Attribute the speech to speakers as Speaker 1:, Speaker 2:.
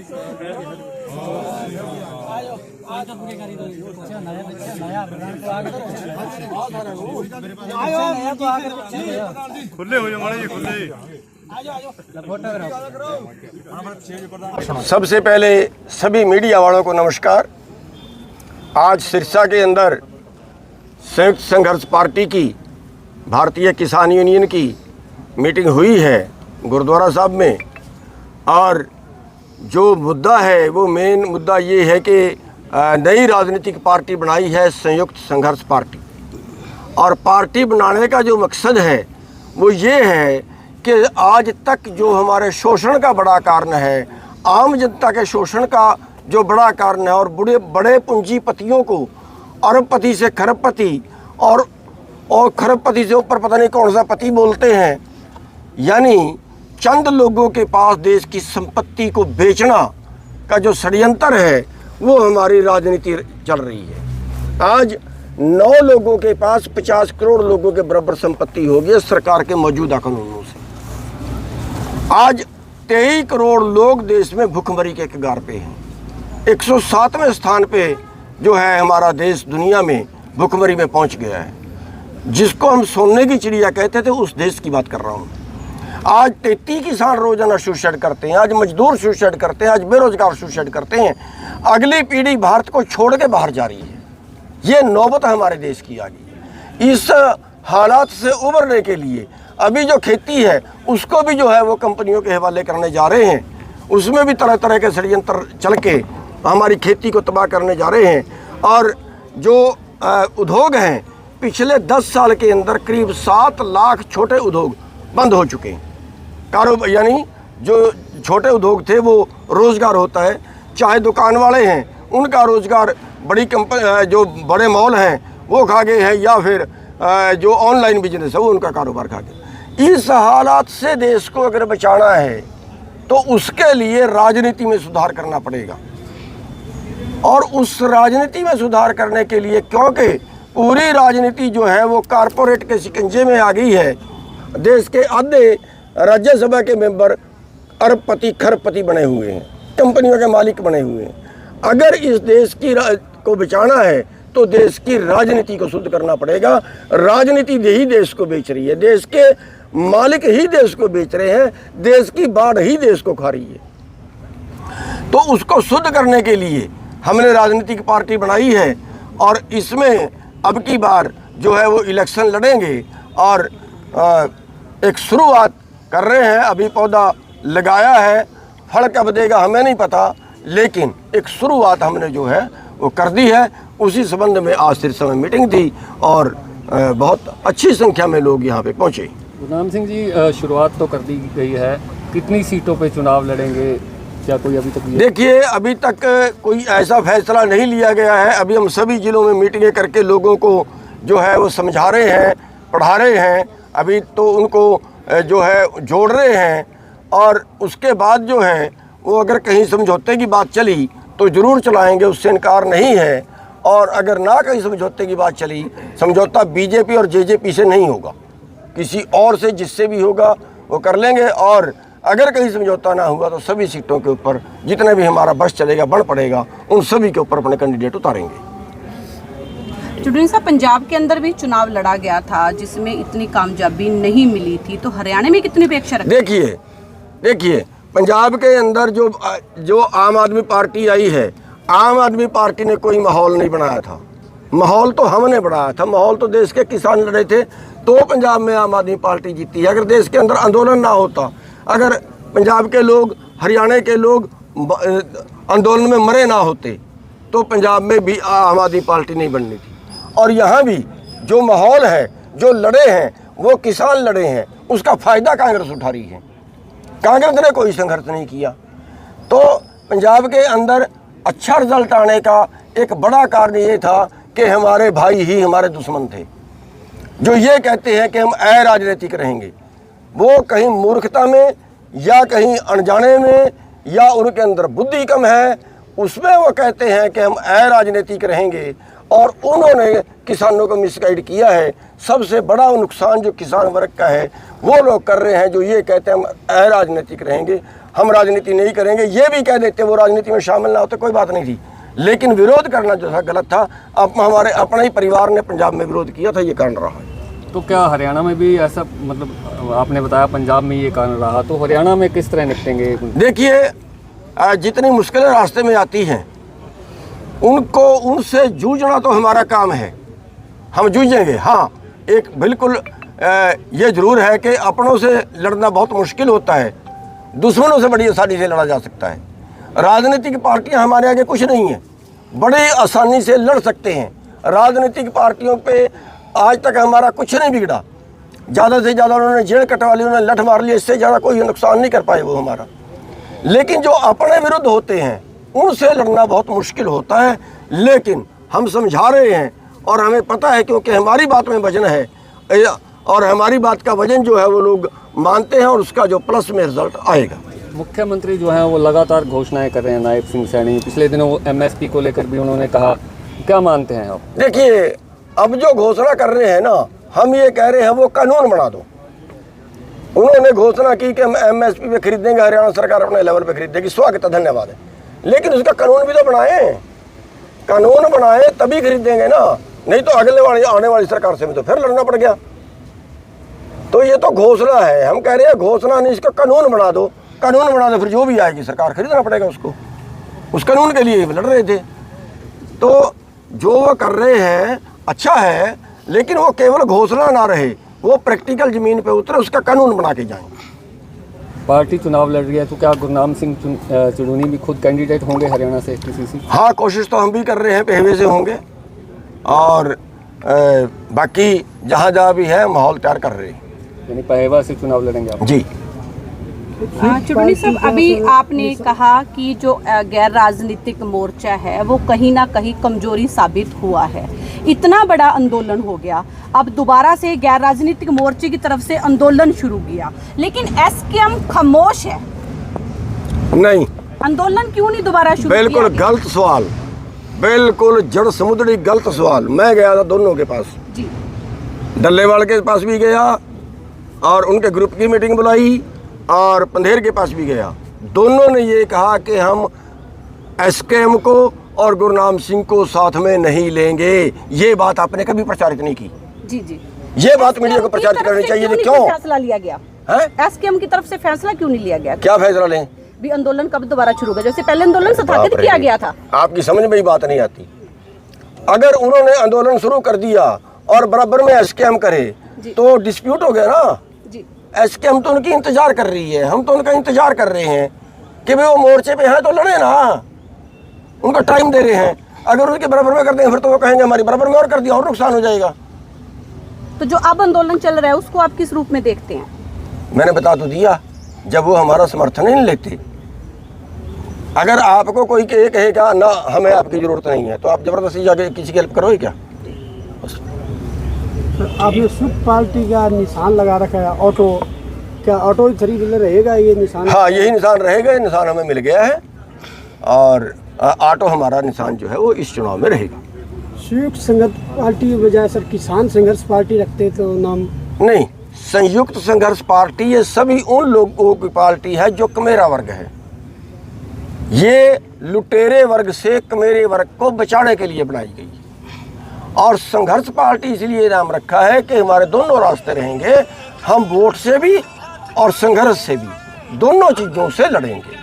Speaker 1: खुले हो जाओ जी, खुले।
Speaker 2: सबसे पहले सभी मीडिया वालों को नमस्कार। आज सिरसा के अंदर संयुक्त संघर्ष पार्टी की भारतीय किसान यूनियन की मीटिंग हुई है गुरुद्वारा साहब में, और जो मुद्दा है वो मेन मुद्दा ये है कि नई राजनीतिक पार्टी बनाई है संयुक्त संघर्ष पार्टी। और पार्टी बनाने का जो मकसद है वो ये है कि आज तक जो हमारे शोषण का बड़ा कारण है, आम जनता के शोषण का जो बड़ा कारण है, और बड़े पूंजीपतियों को अरबपति से खरबपति और खरबपति से ऊपर पता नहीं कौन सा पति बोलते हैं, यानी चंद लोगों के पास देश की संपत्ति को बेचना का जो षड्यंत्र है वो हमारी राजनीति चल रही है। आज 9 लोगों के पास 50 करोड़ लोगों के बराबर संपत्ति होगी है सरकार के मौजूदा कानूनों से। आज 23 करोड़ लोग देश में भूखमरी के कगार पे हैं। 107वें स्थान पे जो है हमारा देश दुनिया में भूखमरी में पहुंच गया है। जिसको हम सोने की चिड़िया कहते थे उस देश की बात कर रहा हूँ। आज 33 किसान रोजाना सुसाइड करते हैं, आज मजदूर सुसाइड करते हैं, आज बेरोजगार सुसाइड करते हैं। अगली पीढ़ी भारत को छोड़ के बाहर जा रही है। ये नौबत हमारे देश की आ गई है। इस हालात से उबरने के लिए अभी जो खेती है उसको भी जो है वो कंपनियों के हवाले करने जा रहे हैं। उसमें भी तरह तरह के षड्यंत्र चल के हमारी खेती को तबाह करने जा रहे हैं। और जो उद्योग हैं, पिछले 10 साल के अंदर करीब 7 लाख छोटे उद्योग बंद हो चुके हैं। कारोबार यानी जो छोटे उद्योग थे वो रोज़गार होता है, चाहे दुकान वाले हैं उनका रोज़गार बड़ी कंपनी जो बड़े मॉल हैं वो खा गए हैं, या फिर जो ऑनलाइन बिजनेस है वो उनका कारोबार खा गया। इस हालात से देश को अगर बचाना है तो उसके लिए राजनीति में सुधार करना पड़ेगा। और उस राजनीति में सुधार करने के लिए, क्योंकि पूरी राजनीति जो है वो कारपोरेट के शिकंजे में आ गई है। देश के आधे राज्यसभा के मेंबर अरबपति खरबपति बने हुए हैं, कंपनियों के मालिक बने हुए हैं। अगर इस देश की को बचाना है तो देश की राजनीति को शुद्ध करना पड़ेगा। राजनीति ही देश को बेच रही है, देश के मालिक ही देश को बेच रहे हैं, देश की बाढ़ ही देश को खा रही है। तो उसको शुद्ध करने के लिए हमने राजनीतिक पार्टी बनाई है, और इसमें अब की बार जो है वो इलेक्शन लड़ेंगे। और एक शुरुआत कर रहे हैं, अभी पौधा लगाया है, फल कब देगा हमें नहीं पता, लेकिन एक शुरुआत हमने जो है वो कर दी है। उसी संबंध में आज सिरसा में मीटिंग थी और बहुत अच्छी संख्या में लोग यहाँ पे पहुँचे।
Speaker 3: गुरनाम सिंह जी, शुरुआत तो कर दी गई है, कितनी सीटों पे चुनाव लड़ेंगे, क्या कोई अभी तक?
Speaker 2: देखिए, अभी तक कोई ऐसा फैसला नहीं लिया गया है। अभी हम सभी जिलों में मीटिंगें करके लोगों को जो है वो समझा रहे हैं, पढ़ा रहे हैं। अभी तो उनको जो है जोड़ रहे हैं, और उसके बाद जो है वो अगर कहीं समझौते की बात चली तो ज़रूर चलाएंगे, उससे इनकार नहीं है। और अगर ना कहीं समझौते की बात चली, समझौता बीजेपी और जेजेपी से नहीं होगा, किसी और से जिससे भी होगा वो कर लेंगे। और अगर कहीं समझौता ना हुआ तो सभी सीटों के ऊपर जितने भी हमारा बस चलेगा, बढ़ पड़ेगा, उन सभी के ऊपर अपने कैंडिडेट उतारेंगे।
Speaker 4: चुटनी साहब, पंजाब के अंदर भी चुनाव लड़ा गया था जिसमें इतनी कामयाबी नहीं मिली थी, तो हरियाणा में कितनी अपेक्षा रखी?
Speaker 2: देखिए पंजाब के अंदर जो आम आदमी पार्टी आई है, आम आदमी पार्टी ने कोई माहौल नहीं बनाया था। माहौल तो हमने बनाया था। माहौल तो देश के किसान लड़े थे, तो पंजाब में आम आदमी पार्टी जीती है। अगर देश के अंदर आंदोलन ना होता, अगर पंजाब के लोग, हरियाणा के लोग आंदोलन में मरे ना होते, तो पंजाब में भी आम आदमी पार्टी नहीं बननी थी। और यहाँ भी जो माहौल है, जो लड़े हैं वो किसान लड़े हैं, उसका फ़ायदा कांग्रेस उठा रही है। कांग्रेस ने कोई संघर्ष नहीं किया। तो पंजाब के अंदर अच्छा रिजल्ट आने का एक बड़ा कारण ये था कि हमारे भाई ही हमारे दुश्मन थे, जो ये कहते हैं कि हम अराजनीतिक रहेंगे। वो कहीं मूर्खता में या कहीं अनजाने में या उनके अंदर बुद्धि कम है, उसमें वो कहते हैं कि हम अराजनीतिक रहेंगे और उन्होंने किसानों को मिसगाइड किया है। सबसे बड़ा नुकसान जो किसान वर्ग का है वो लोग कर रहे हैं जो ये कहते हैं हम अराजनीतिक रहेंगे, हम राजनीति नहीं करेंगे। ये भी कह देते वो राजनीति में शामिल ना होते कोई बात नहीं थी, लेकिन विरोध करना जो था गलत था। अब हमारे अपने ही परिवार ने पंजाब में विरोध किया था, ये कारण रहा है।
Speaker 3: तो क्या हरियाणा में भी ऐसा, मतलब आपने बताया पंजाब में ये कारण रहा, तो हरियाणा में किस तरह निपटेंगे? देखिए,
Speaker 2: जितनी मुश्किलें रास्ते में आती हैं उनसे जूझना तो हमारा काम है, हम जूझेंगे। हाँ, एक बिल्कुल ये जरूर है कि अपनों से लड़ना बहुत मुश्किल होता है, दुश्मनों से बड़ी आसानी से लड़ा जा सकता है। राजनीतिक पार्टियां हमारे आगे कुछ नहीं है, बड़े आसानी से लड़ सकते हैं। राजनीतिक पार्टियों पे आज तक हमारा कुछ नहीं बिगड़ा, ज़्यादा से ज़्यादा उन्होंने जेल कटवा ली, उन्होंने लठ मार लिया, इससे ज़्यादा कोई नुकसान नहीं कर पाए वो हमारा। लेकिन जो अपने विरुद्ध होते हैं उनसे लड़ना बहुत मुश्किल होता है, लेकिन हम समझा रहे हैं और हमें पता है क्योंकि हमारी बात में वजन है और हमारी बात का वजन जो है वो लोग मानते हैं और उसका जो प्लस में रिजल्ट आएगा।
Speaker 3: मुख्यमंत्री जो हैं वो लगातार घोषणाएं कर रहे हैं, नायब सिंह सैनी पिछले दिनों MSP को लेकर भी उन्होंने कहा, क्या मानते हैं आप?
Speaker 2: देखिए, अब जो घोषणा कर रहे हैं ना, हम ये कह रहे हैं वो कानून बना दो। उन्होंने घोषणा की कि हम MSP पे खरीदेंगे, हरियाणा सरकार अपने लेवल पे खरीदेगी, स्वागत है, धन्यवाद है, लेकिन उसका कानून भी तो बनाए। कानून बनाए तभी खरीदेंगे ना, नहीं तो अगले आने वाली सरकार से भी तो फिर लड़ना पड़ गया। तो ये तो घोषणा है, हम कह रहे हैं घोषणा नहीं, इसका कानून बना दो। कानून बना दो, फिर जो भी आएगी सरकार खरीदना पड़ेगा उसको। उस कानून के लिए लड़ रहे थे, तो जो वो कर रहे हैं अच्छा है, लेकिन वो केवल घोषणा ना रहे, वो प्रैक्टिकल जमीन पे उतरे, उसका कानून बना के जाएं।
Speaker 3: पार्टी चुनाव लड़ रही है, तो क्या गुरनाम सिंह चुड़ूनी भी खुद कैंडिडेट होंगे हरियाणा से किसी से?
Speaker 2: हाँ, कोशिश तो हम भी कर रहे हैं, पहले से होंगे, और बाकी जहाँ जहाँ भी है माहौल तैयार कर रहे हैं।
Speaker 3: यानी पहेवा से चुनाव लड़ेंगे आप?
Speaker 2: जी।
Speaker 4: चुड़नी साहब, अभी आपने कहा कि जो गैर राजनीतिक मोर्चा है वो कहीं ना कहीं कमजोरी साबित हुआ है। इतना बड़ा आंदोलन हो गया, अब दोबारा से गैर राजनीतिक मोर्चे की तरफ से आंदोलन शुरू किया, लेकिन SKM खामोश है।
Speaker 2: नहीं,
Speaker 4: आंदोलन क्यों नहीं दोबारा शुरू किया?
Speaker 2: बिल्कुल गलत सवाल, बिल्कुल जड़ समुद्री गलत सवाल। मैं गया था दोनों के पास
Speaker 4: जी,
Speaker 2: डल्लेवाल के पास भी गया और उनके ग्रुप की मीटिंग बुलाई, और पंधेर के पास भी गया। दोनों ने ये कहा कि हम SKM को और गुरनाम सिंह को साथ में नहीं लेंगे। ये बात आपने कभी प्रचारित नहीं की।
Speaker 4: जी जी,
Speaker 2: ये बात मीडिया को प्रचारित करनी चाहिए। क्यों
Speaker 4: फैसला लिया गया
Speaker 2: है?
Speaker 4: SKM की तरफ से फैसला क्यों नहीं लिया गया?
Speaker 2: क्या फैसला लें?
Speaker 4: भी आंदोलन कब दोबारा शुरू होगा? जैसे पहले आंदोलन स्थगित किया गया था।
Speaker 2: आपकी समझ में ही बात नहीं आती। अगर उन्होंने आंदोलन शुरू कर दिया और बराबर में SKM करे तो डिस्प्यूट हो गया ना। SKM तो उनकी इंतजार कर रही है, हम तो उनका इंतजार कर रहे हैं कि भाई वो मोर्चे पे है तो लड़े ना, उनका टाइम दे रहे हैं। अगर उनके बराबर में कर देंगे फिर तो वो कहेंगे हमारी बराबर में और कर दिया और नुकसान हो जाएगा।
Speaker 4: तो जो अब आंदोलन चल रहा है उसको आप किस रूप में देखते हैं?
Speaker 2: मैंने बता तो दिया, जब वो हमारा समर्थन ही नहीं लेते। अगर आपको कोई कहेगा ना हमें आपकी जरूरत नहीं है तो आप जबरदस्ती जाके किसी की हेल्प करोगे क्या?
Speaker 5: आपने सुख पार्टी का निशान लगा रखा है, ऑटो, क्या ऑटो 3 व्हीलर रहेगा ये निशान?
Speaker 2: हाँ, यही निशान रहेगा। ये निशान हमें मिल गया है और ऑटो हमारा निशान जो है वो इस चुनाव में रहेगा।
Speaker 5: संयुक्त संघर्ष पार्टी की बजाय सर किसान संघर्ष पार्टी रखते तो नाम?
Speaker 2: नहीं, संयुक्त संघर्ष पार्टी ये सभी उन लोगों की पार्टी है जो कमेरा वर्ग है। ये लुटेरे वर्ग से कमेरे वर्ग को बचाने के लिए बनाई गई। और संघर्ष पार्टी इसलिए नाम रखा है कि हमारे दोनों रास्ते रहेंगे, हम वोट से भी और संघर्ष से भी, दोनों चीज़ों से लड़ेंगे।